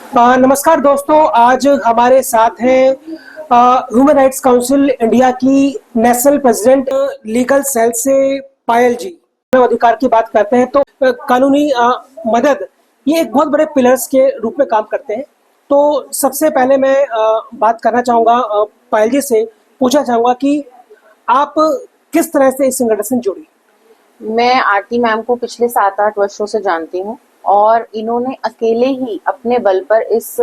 नमस्कार दोस्तों, आज हमारे साथ हैं ह्यूमन राइट्स काउंसिल इंडिया की नेशनल प्रेसिडेंट लीगल सेल से पायल जी। मानव अधिकार की बात करते हैं तो कानूनी मदद ये एक बहुत बड़े पिलर्स के रूप में काम करते हैं। तो सबसे पहले मैं बात करना चाहूँगा, पायल जी से पूछना चाहूँगा कि आप किस तरह से इस संगठन से जुड़ी। मैं आरती मैम को पिछले 7-8 वर्षों से जानती हूँ और इन्होंने अकेले ही अपने बल पर इस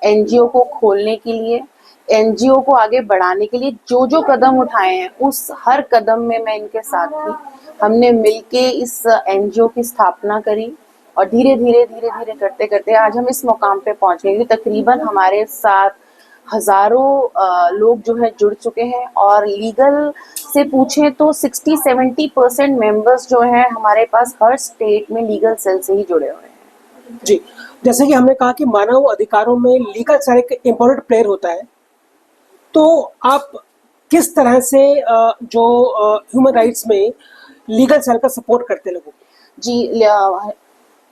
एनजीओ को खोलने के लिए, एनजीओ को आगे बढ़ाने के लिए जो जो कदम उठाए हैं, उस हर कदम में मैं इनके साथ थी। हमने मिलके इस एनजीओ की स्थापना करी और धीरे धीरे धीरे धीरे करते करते आज हम इस मुकाम पे पहुंच गए। तकरीबन हमारे साथ हजारों लोग जो है जुड़ चुके हैं और लीगल से पूछें तो 60-70% मेंबर्स जो हैं हमारे पास हर स्टेट में लीगल सेल से ही जुड़े हुए हैं। जी, जैसे कि हमने कहा कि मानव अधिकारों में लीगल सेल एक इम्पोर्टेंट प्लेयर होता है, तो आप किस तरह से जो ह्यूमन राइट्स में लीगल सेल का सपोर्ट करते लोगों को? जी,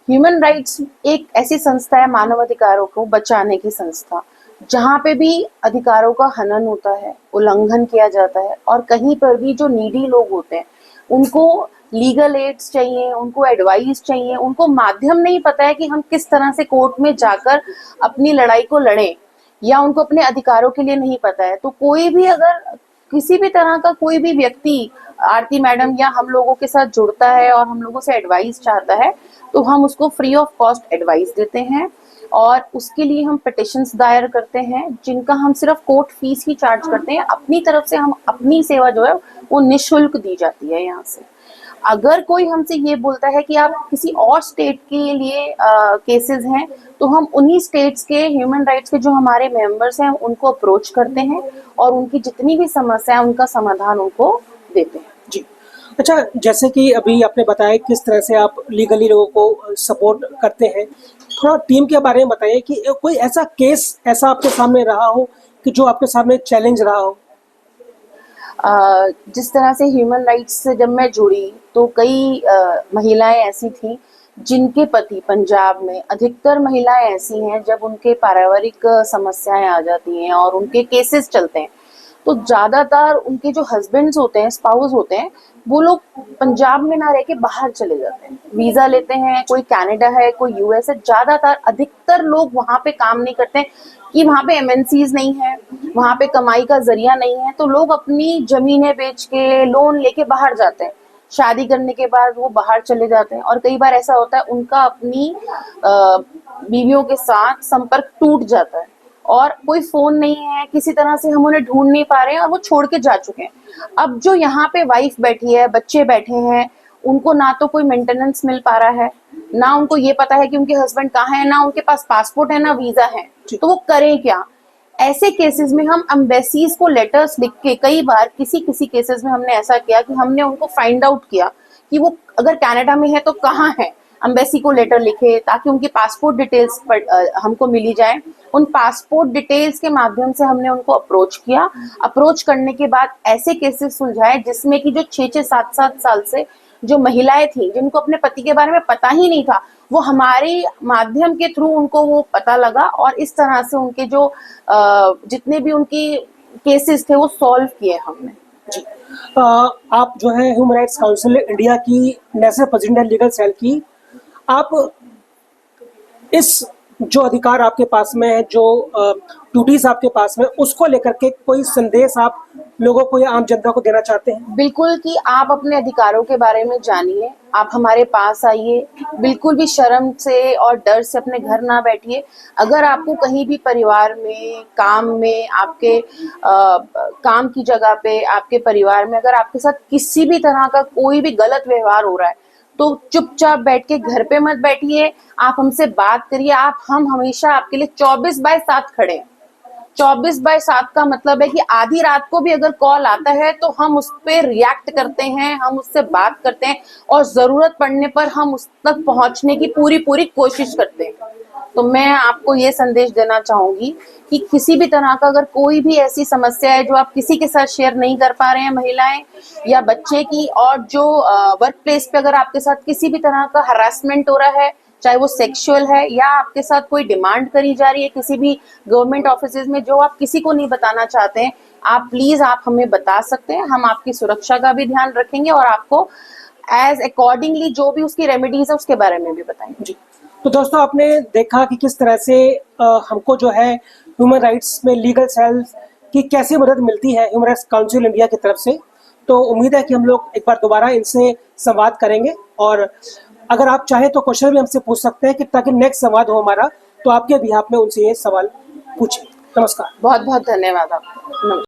ह्यूमन राइट्स एक ऐसी संस्था है, मानव अधिकारों को बचाने की संस्था, जहाँ पे भी अधिकारों का हनन होता है, उल्लंघन किया जाता है और कहीं पर भी जो नीडी लोग होते हैं उनको लीगल एड्स चाहिए, उनको एडवाइस चाहिए, उनको माध्यम नहीं पता है कि हम किस तरह से कोर्ट में जाकर अपनी लड़ाई को लड़ें, या उनको अपने अधिकारों के लिए नहीं पता है। तो कोई भी अगर किसी भी तरह का कोई भी व्यक्ति आरती मैडम या हम लोगों के साथ जुड़ता है और हम लोगों से एडवाइस चाहता है, तो हम उसको फ्री ऑफ कॉस्ट एडवाइस देते हैं और उसके लिए हम पिटिशंस दायर करते हैं, जिनका हम सिर्फ कोर्ट फीस ही चार्ज करते हैं। अपनी तरफ से हम अपनी सेवा जो है वो निःशुल्क दी जाती है यहाँ से। अगर कोई हमसे ये बोलता है कि आप किसी और स्टेट के लिए केसेस हैं, तो हम उन्हीं स्टेट्स के ह्यूमन राइट्स के जो हमारे मेंबर्स हैं उनको अप्रोच करते हैं और उनकी जितनी भी समस्या है उनका समाधान उनको देते हैं। जी, अच्छा, जैसे कि अभी आपने बताया किस तरह से आप लीगली लोगों को सपोर्ट करते हैं, थोड़ा टीम के बारे में बताइए कि कोई ऐसा केस ऐसा आपके सामने रहा हो कि जो आपके सामने चैलेंज रहा हो। जिस तरह से ह्यूमन राइट्स से जब मैं जुड़ी तो कई महिलाएं ऐसी थी जिनके पति, पंजाब में अधिकतर महिलाएं ऐसी हैं जब उनके पारिवारिक समस्याएं आ जाती हैं और उनके केसेस चलते हैं, तो ज्यादातर उनके जो हस्बैंड्स होते हैं, स्पाउस होते हैं, वो लोग पंजाब में ना रह के बाहर चले जाते हैं, वीजा लेते हैं। कोई कनाडा है, कोई यूएस है, ज्यादातर अधिकतर लोग वहां पे काम नहीं करते हैं कि वहां पे एमएनसीज नहीं है, वहां पे कमाई का जरिया नहीं है, तो लोग अपनी जमीनें बेच के लोन लेके बाहर जाते हैं। शादी करने के बाद वो बाहर चले जाते हैं और कई बार ऐसा होता है उनका अपनी बीवियों के साथ संपर्क टूट जाता है और कोई फोन नहीं है, किसी तरह से हम उन्हें ढूंढ नहीं पा रहे हैं और वो छोड़ के जा चुके हैं। अब जो यहाँ पे वाइफ बैठी है, बच्चे बैठे हैं, उनको ना तो कोई मेंटेनेंस मिल पा रहा है, ना उनको ये पता है कि उनके हस्बैंड कहाँ है, ना उनके पास पासपोर्ट है, ना वीजा है, तो वो करें क्या। ऐसे केसेस में हम एम्बेसीज को लेटर्स लिख के, कई बार किसी किसी केसेस में हमने ऐसा किया कि हमने उनको फाइंड आउट किया कि वो अगर कनाडा में है तो कहाँ है, एम्बेसी को लेटर लिखे ताकि उनकी पासपोर्ट डिटेल्स हमको मिली जाए। उन पासपोर्ट डिटेल्स के माध्यम से हमने उनको अप्रोच किया। अप्रोच करने के बाद ऐसे केसेस सुलझाए जिसमें कि जो 6-7 साल से जो महिलाएं थी जिनको अपने पति के बारे में पता ही नहीं था, वो हमारे माध्यम के थ्रू उनको वो पता लगा और इस तरह से उनके जो जितने भी उनकी केसेस थे वो सॉल्व किए हमने। जी, आप जो है ह्यूमन राइट्स काउंसिल इंडिया की नेशनल प्रेसिडेंट लीगल सेल की, आप इस जो अधिकार आपके पास में है, जो ड्यूटीज आपके पास में, उसको लेकर के कोई संदेश आप लोगों को या आम जनता को देना चाहते हैं? बिल्कुल, कि आप अपने अधिकारों के बारे में जानिए, आप हमारे पास आइए, बिल्कुल भी शर्म से और डर से अपने घर ना बैठिए। अगर आपको कहीं भी परिवार में, काम में, आपके काम की जगह पे, आपके परिवार में अगर आपके साथ किसी भी तरह का कोई भी गलत व्यवहार हो रहा है, तो चुपचाप बैठ के घर पे मत बैठिए, आप हमसे बात करिए। हम हमेशा आपके लिए 24/7 खड़े हैं। 24/7 का मतलब है कि आधी रात को भी अगर कॉल आता है तो हम उस पर रिएक्ट करते हैं, हम उससे बात करते हैं और जरूरत पड़ने पर हम उस तक पहुंचने की पूरी पूरी कोशिश करते हैं। तो मैं आपको ये संदेश देना चाहूंगी कि किसी भी तरह का अगर कोई भी ऐसी समस्या है जो आप किसी के साथ शेयर नहीं कर पा रहे हैं, महिलाएं या बच्चे की, और जो वर्क प्लेस पे अगर आपके साथ किसी भी तरह का हरासमेंट हो रहा है, चाहे वो सेक्सुअल है या आपके साथ कोई डिमांड करी जा रही है किसी भी गवर्नमेंट ऑफिसेज में जो आप किसी को नहीं बताना चाहते हैं, आप प्लीज आप हमें बता सकते हैं। हम आपकी सुरक्षा का भी ध्यान रखेंगे और आपको एज अकॉर्डिंगली जो भी उसकी रेमेडीज है उसके बारे में भी बताएंगे। जी, तो दोस्तों आपने देखा कि किस तरह से हमको जो है ह्यूमन राइट्स में लीगल सेल की कैसे मदद मिलती है ह्यूमन राइट्स काउंसिल इंडिया की तरफ से। तो उम्मीद है कि हम लोग एक बार दोबारा इनसे संवाद करेंगे, और अगर आप चाहें तो क्वेश्चन भी हमसे पूछ सकते हैं कि ताकि नेक्स्ट संवाद हो हमारा, तो आपके बिहाफ में उनसे ये सवाल पूछें। नमस्कार। बहुत बहुत धन्यवाद आपको। नमस्कार।